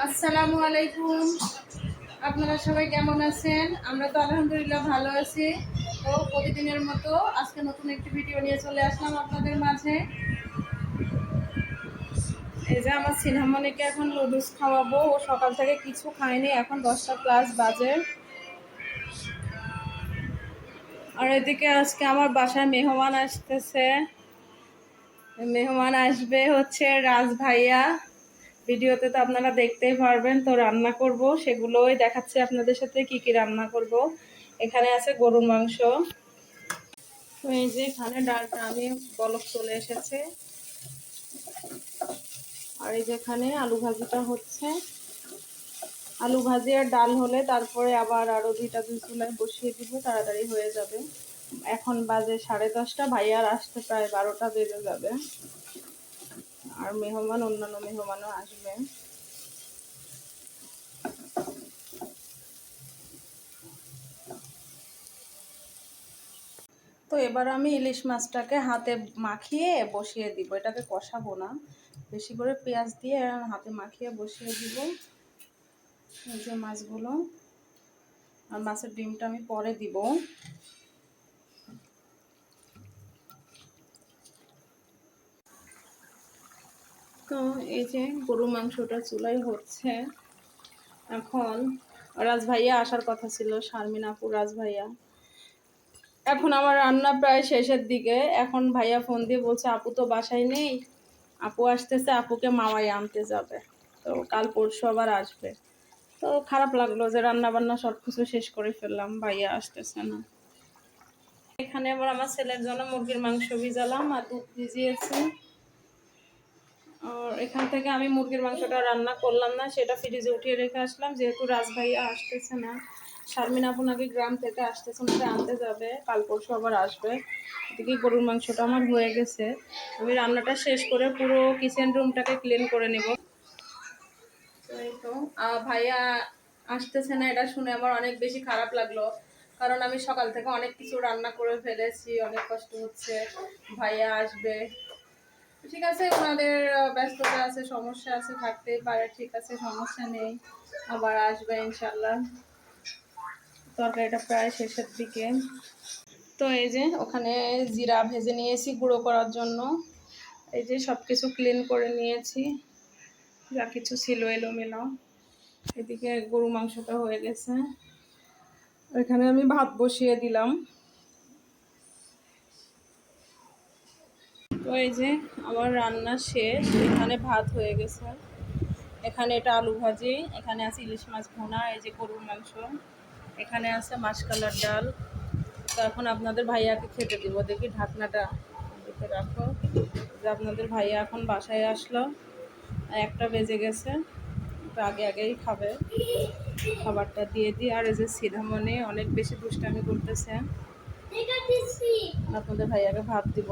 আসসালামু আলাইকুম। আপনারা সবাই কেমন আছেন? আমরা তো আলহামদুলিল্লাহ ভালো আছি। তো প্রতিদিনের মতো আজকে নতুন একটি ভিডিও নিয়ে চলে আসলাম আপনাদের মাঝে। এই যে আমার সিনহামনিকে এখন নুডলস খাওয়াবো। ও সকাল থেকে কিছু খায়নি, এখন 10টা প্লাস বাজে। আর এদিকে আজকে আমার বাসায় মেহমান আসতেছে। মেহমান আসবে হচ্ছে রাজ ভাইয়া। ভিডিওতে তো আপনারা দেখতেই পারবেন। তো রান্না করব, সেগুলোই দেখাচ্ছি আপনাদের সাথে কি কি রান্না করব। এখানে আছে গরুর মাংস। তো এই যে এখানে ডালটা আমি বলক চলে এসেছে। আর এই যেখানে আলু ভাজিটা হচ্ছে। আলু ভাজি আর ডাল হলে তারপরে আবার আরো দুই চুলায় বসিয়ে দিব, তাড়াতাড়ি হয়ে যাবে। এখন বাজে 10:30। ভাইয়ার আসতে প্রায় 12টা বেজে যাবে। আর অন্যান্য মেহমানও আসবে। তো এবার আমি ইলিশ মাছটাকে হাতে মাখিয়ে বসিয়ে দিব। এটাকে কষাবো না, বেশি করে পেঁয়াজ দিয়ে হাতে মাখিয়ে বসিয়ে দিব এই যে মাছগুলো। আর মাছের ডিমটা আমি পরে দিব। তো এই যে গরু মাংসটা চুলাই হচ্ছে। এখন রাজ ভাইয়া আসার কথা ছিল, শারমিন আপু, রাজ ভাইয়া। এখন আমার রান্না প্রায় শেষের দিকে। এখন ভাইয়া ফোন দিয়ে বলছে আপু তো বাসায় নেই, আপু আসতেছে, আপুকে মামাই আনতে যাবে। তো কাল পরশু আবার আসবে। তো খারাপ লাগলো যে রান্না বান্না সব কিছু শেষ করে ফেললাম, ভাইয়া আসতেছে না। এখানে আবার আমার ছেলের জন্য মুরগির মাংস ভিজালাম আর দুধ ভিজিয়েছি। আর এখান থেকে আমি মুরগির মাংসটা রান্না করলাম না, সেটা ফ্রিজে উঠিয়ে রেখে আসলাম, যেহেতু রাজ ভাইয়া আসতেছে না। শারমিন আপু নাকি গ্রাম থেকে আসতেছে, ওনাকে আনতে যাবে, কাল পরশু আবার আসবে। এদিকে গরুর মাংসটা আমার হয়ে গেছে। আমি রান্নাটা শেষ করে পুরো কিচেন রুমটাকে ক্লিন করে নেব। তো এই তো ভাইয়া আসতেছে না, এটা শুনে আমার অনেক বেশি খারাপ লাগলো। কারণ আমি সকাল থেকে অনেক কিছু রান্না করে ফেলেছি, অনেক কষ্ট হচ্ছে। ভাইয়া আসবে, ঠিক আছে, ওনাদের ব্যস্ততা আছে, সমস্যা আছে, থাকতেই পারে, ঠিক আছে, সমস্যা নেই, আবার আসবে ইনশাল্লাহ। তরকারিটা প্রায় শেষের দিকে। তো এই যে ওখানে জিরা ভেজে নিয়েছি গুঁড়ো করার জন্য। এই যে সব কিছু ক্লিন করে নিয়েছি, যা কিছু ছিল এলোমেলো। এদিকে গরু মাংসটা হয়ে গেছে। এখানে আমি ভাত বসিয়ে দিলাম। তো এই যে আমার রান্না শেষ। এখানে ভাত হয়ে গেছে, এখানে এটা আলু ভাজি, এখানে আছে ইলিশ মাছ ভুনা, এই যে গরুর মাংস, এখানে আছে মাসকলার ডাল। তো এখন আপনাদের ভাইয়াকে খেতে দিব। দেখি ঢাকনাটা দেখে রাখো, যে আপনাদের ভাইয়া এখন বাসায় আসলো, 1টা বেজে গেছে। তো আগে আগেই খাবে, খাবারটা দিয়ে দিই। আর এই যে সিধামণি অনেক বেশি দুষ্টামি করতেছে, আপনাদের ভাইয়াকে ভাত দিব।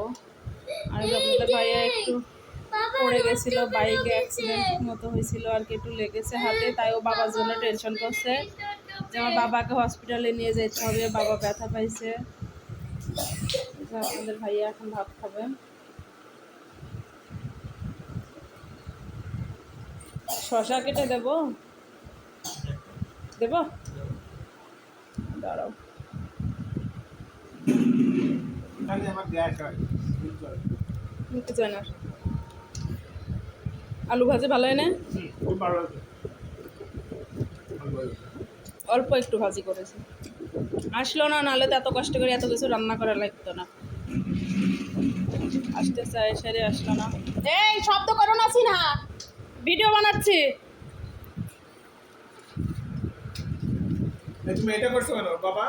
আর আপনাদের ভাইয়া একটু পড়ে গেছিল, বাইকে অ্যাক্সিডেন্ট মতো হয়েছিল আর কি, একটু লেগেছে হাতে, তাই ও বাবার জন্য টেনশন করছে যে আমার বাবাকে হসপিটালে নিয়ে যেতে হবে, বাবা ব্যথা পাইছে। আপনাদের ভাইয়া এখন ভাত খাবে। শশা কেটে দেবো, দেবো, দাঁড়াও। আলু ভাজি ভালো হয় না, অল্প একটু ভাজি করেছি। আসলো না, নাহলে তো এত কষ্ট করে এত কিছু রান্না করা লাগতো না। আসতে চাই, সেরে আসলো না। এই শব্দ করো না, সিনহা, ভিডিও বানাচ্ছি। তুমি এটা করছো কেন বাবা?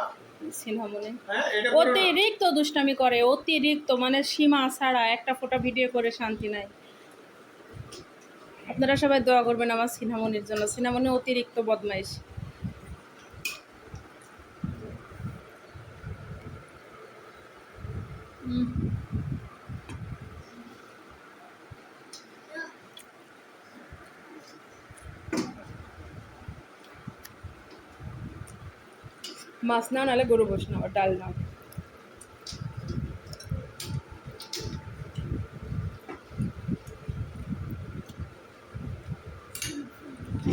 সিনহামণি এটা অতিরিক্ত দুষ্টামি করে, অতিরিক্ত, মানে সীমা ছাড়া। একটা ফোটা ভিডিও করে শান্তি নাই। আপনারা সবাই দোয়া করবেন আমার সিনহামণির জন্য। সিনহামণি অতিরিক্ত বদমাইশ। মাছ নাও, নাহলে গরু বস নাও, ডাল নাও। খাও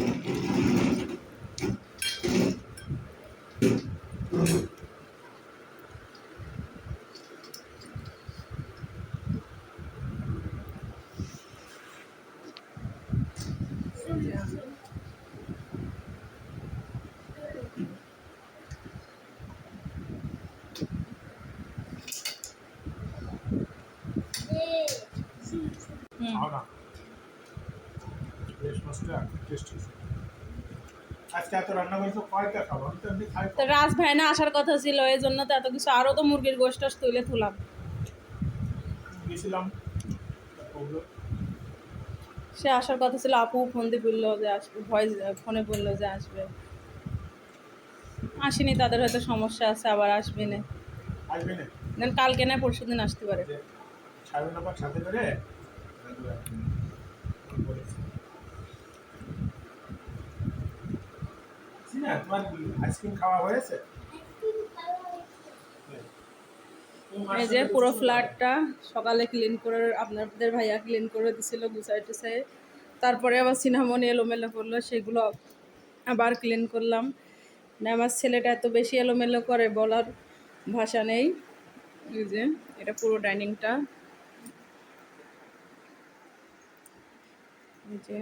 না, ইলিশ মাছটা টেস্ট হয়েছে। আজকে এত রান্না করেছো, কয়টা খাবো? আমি তো এমনি খাই। তো রাজ ভাই না আসার কথা ছিল, এই জন্য তো এত কিছু, আরো তো মুরগির গোশত তুলে তুলাম। গেছিলাম সে আসার কথা ছিল, আপু ফোন দিয়ে বললো যে আসবে, ভয়েস ফোনে বললো যে আসবে, আসেনি। তাদের হয়তো সমস্যা আছে, আবার আসবে না। আসবে না, দেন কালকে না পরশু দিন আসতে পারে। ছাড়বে না, সাথে করে বলেছি। না, তোমার আইসক্রিম খাওয়া হয়েছে? এই যে পুরো ফ্ল্যাটটা সকালে ক্লিন করে আপনাদের ভাইয়া ক্লিন করে দিছিল, গুছাই টুছাই। তারপরে আবার সিনামনি এলোমেলো করলো, সেগুলো আবার ক্লিন করলাম। মানে আমার ছেলেটা এত বেশি এলোমেলো করে বলার ভাষা নেই। এই যে এটা পুরো ডাইনিংটা, এই যে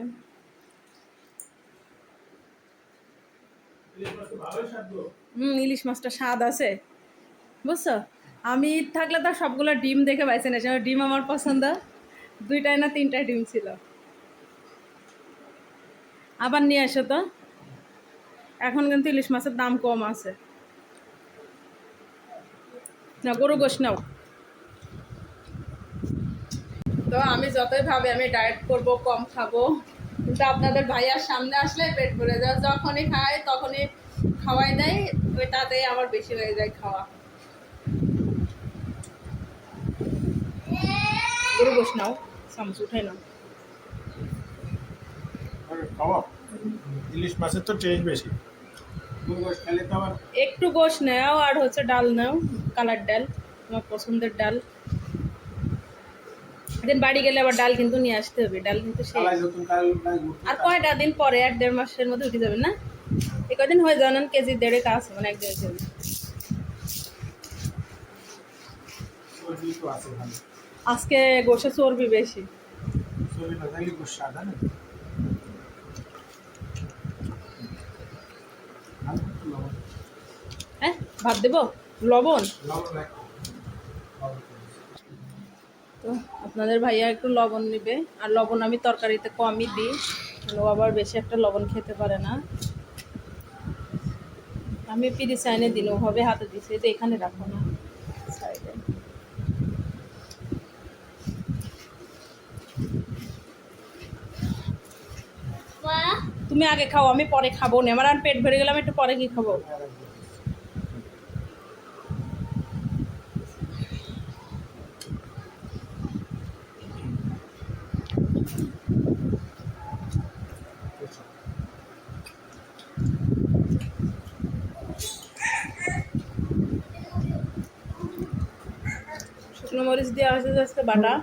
ইলিশ মাছটা স্বাদ আছে, বুঝছো? আমি থাকলে তো সবগুলো ডিম দেখে পাইছে না, ডিম আমার পছন্দ। 2টা না 3টা ডিম ছিল। আবার নিয়ে আসো তো। এখন কিন্তু ইলিশ মাছের দাম কম আছে। না, গরু গোশ নাও। তো আমি যতই ভাবি আমি ডায়েট করব, কম খাবো, কিন্তু আপনাদের ভাইয়ার সামনে আসলে পেট ভরে যায়। যখনই খাই তখনই খাওয়াই দেয়, ওই তাতেই আমার বেশি হয়ে যায় খাওয়া। গরু গোশ নাও, চামচ উঠাই নাও। খাওয়া ইলিশ মাছের তো টেস্ট বেশি, খেলে তো আবার একটু গোশ নাও, আর হচ্ছে ডাল নাও, কালার ডাল, আমার পছন্দের ডাল। দিন বাড়ি গেলে আবার ডাল কিন্তু নিয়ে আসতে হবে, ডাল কিন্তু শেষ। আর কয়টা দিন পরে, 1-1.5 মাসের মধ্যে উঠে যাবে না? এই কদিন হয়ে জানেন, কেজি 1.5 আছে, মানে 1-1.5 কেজি। আজকে গোশে চর্বি বেশি। হ্যাঁ, ভাত দেবো, লবণ। তো আপনাদের ভাইয়া একটু লবণ নেবে, আর লবণ আমি তরকারিতে কমই দিই, ও আবার বেশি একটা লবণ খেতে পারে না। আমি পিড়ি চাইনে দিন ওভাবে হাতে দিচ্ছি, যে এখানে রাখো না, সাইডে। তুমি আগে খাও, আমি পরে খাবো না, আমার আর পেট ভরে গেলাম, একটু পরে কি খাবো। শুকনো মরিচ দেওয়া হয়েছে আজকে বাটা।